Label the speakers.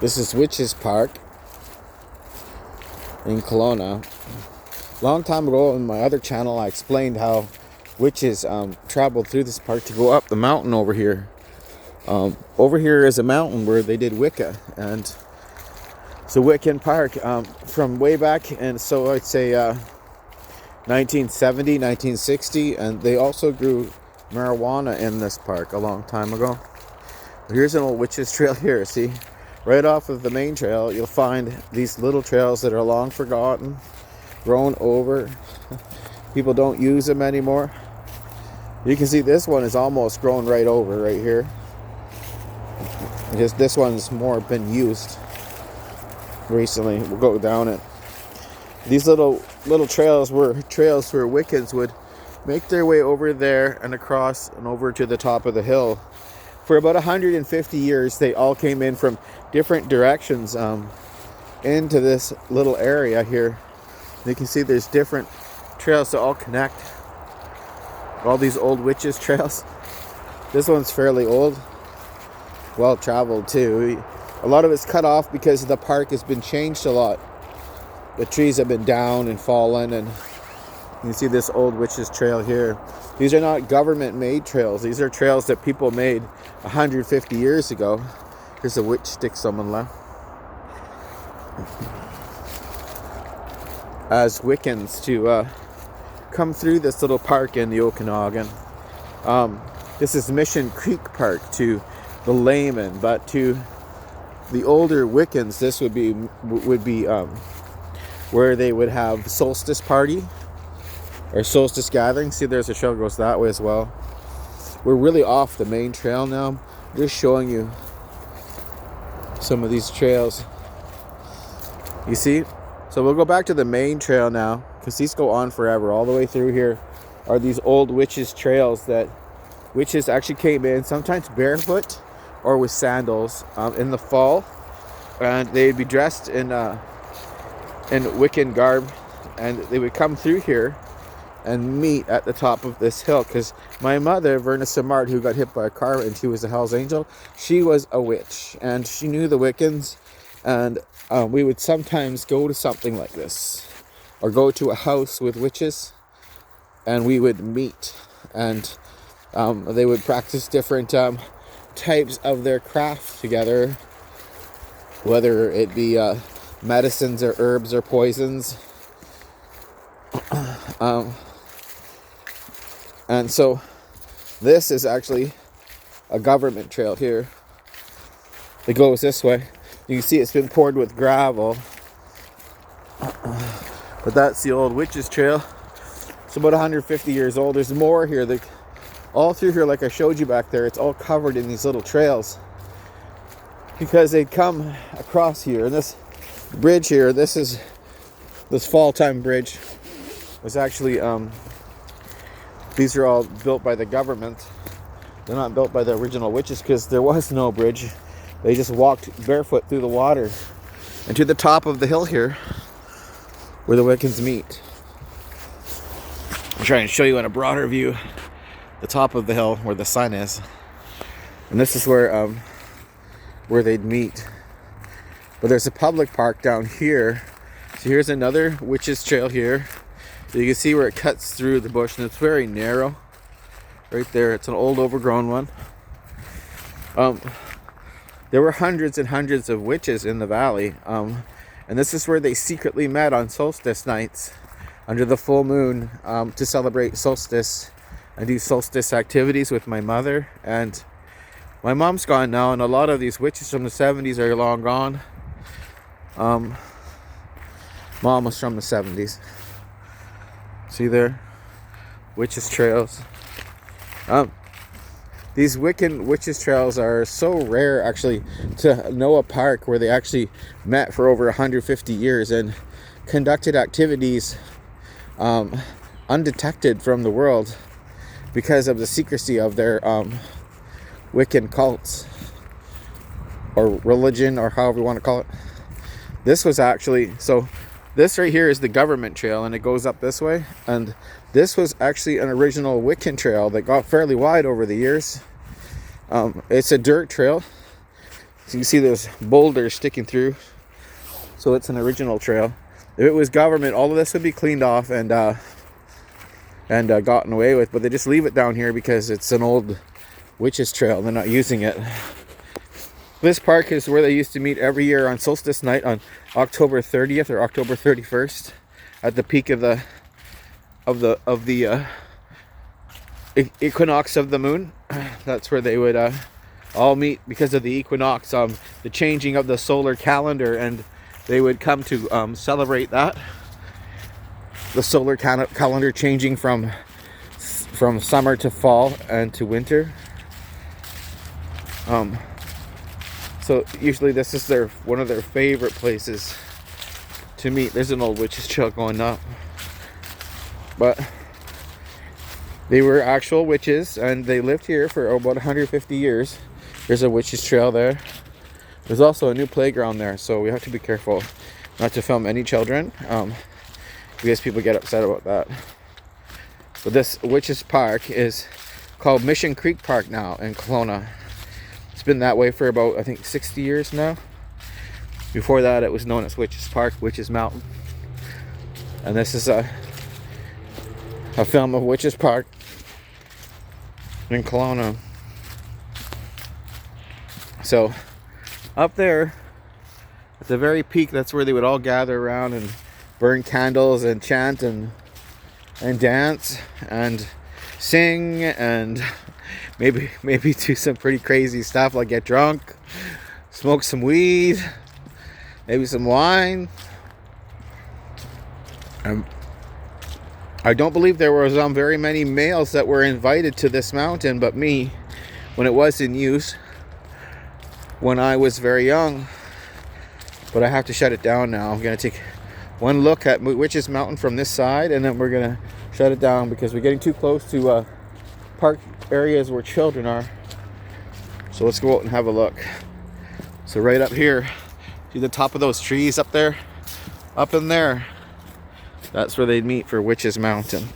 Speaker 1: This is Witches Park in Kelowna. Long time ago in my other channel, I explained how witches traveled through this park to go up the mountain over here. Over here is a mountain where they did Wicca, and it's a Wiccan park from way back, and so I'd say 1970, 1960, and they also grew marijuana in this park a long time ago. Here's an old witches trail here, see? Right off of the main trail, you'll find these little trails that are long forgotten, grown over. People don't use them anymore. You can see this one is almost grown right over right here. Because this one's more been used recently. We'll go down it. These little trails were trails where Wiccans would make their way over there and across and over to the top of the hill. For about 150 years, they all came in from different directions into this little area here. You can see there's different trails that all connect. All these old witches trails. This one's fairly old, well traveled too. A lot of it's cut off because the park has been changed a lot. The trees have been down and fallen, and you can see this old witches trail here. These are not government-made trails. These are trails that people made 150 years ago. Here's a witch stick someone left. As Wiccans to come through this little park in the Okanagan. This is Mission Creek Park to the layman, but to the older Wiccans, this would be where they would have solstice party or solstice gathering. See, there's a trail that goes that way as well. We're really off the main trail now. I'm just showing you some of these trails. You see? So we'll go back to the main trail now, because these go on forever. All the way through here are these old witches trails that witches actually came in, sometimes barefoot or with sandals in the fall. And they'd be dressed in Wiccan garb, and they would come through here and meet at the top of this hill. Because my mother, Verna Samard, who got hit by a car and she was a Hell's Angel, she was a witch and she knew the Wiccans, and we would sometimes go to something like this or go to a house with witches, and we would meet, and they would practice different types of their craft together, whether it be medicines or herbs or poisons. And so this is actually a government trail here. It goes this way. You can see it's been poured with gravel. But that's the old witches trail. It's about 150 years old. There's more here. All through here, like I showed you back there, it's all covered in these little trails. Because they'd come across here. And this bridge here, this fall time bridge was actually these are all built by the government. They're not built by the original witches, because there was no bridge. They just walked barefoot through the water and to the top of the hill here where the Wiccans meet. I'm trying to show you in a broader view the top of the hill where the sun is, and this is where they'd meet. But there's a public park down here. So here's another witches trail here. So you can see where it cuts through the bush, and it's very narrow. Right there, it's an old overgrown one. There were hundreds and hundreds of witches in the valley. And this is where they secretly met on solstice nights under the full moon to celebrate solstice and do solstice activities with my mother. And my mom's gone now, and a lot of these witches from the 70s are long gone. Mom was from the 70s. See there? Witches trails. These Wiccan witches trails are so rare, actually, to know a park where they actually met for over 150 years and conducted activities undetected from the world because of the secrecy of their Wiccan cults or religion, or however you want to call it. This was actually, so this right here is the government trail, and it goes up this way, and this was actually an original Wiccan trail that got fairly wide over the years. It's a dirt trail. So you see those boulders sticking through. So it's an original trail. If it was government, all of this would be cleaned off and gotten away with. But they just leave it down here because it's an old witches trail. They're not using it. This park is where they used to meet every year on solstice night on October 30th or October 31st, at the peak of the equinox of the moon. That's where they would all meet because of the equinox, the changing of the solar calendar, and they would come to celebrate that. The solar calendar changing from summer to fall and to winter. So usually this is one of their favorite places to meet. There's an old witch's trail going up. But they were actual witches and they lived here for about 150 years. There's a witch's trail there. There's also a new playground there, so we have to be careful not to film any children, because people get upset about that. But this witch's park is called Mission Creek Park now in Kelowna. It's been that way for about, I think, 60 years now. Before that, it was known as Witches Park, Witches Mountain. And this is a film of Witches Park in Kelowna. So, up there, at the very peak, that's where they would all gather around and burn candles and chant and dance and sing and maybe do some pretty crazy stuff like get drunk, smoke some weed, maybe some wine. I don't believe there was very many males that were invited to this mountain but me, when it was in use when I was very young. But I have to shut it down now. I'm going to take one look at Witches Mountain from this side, and then we're going to shut it down because we're getting too close to park areas where children are. So let's go out and have a look. So right up here, see the top of those trees up there? Up in there, that's where they'd meet for Witches Mountain.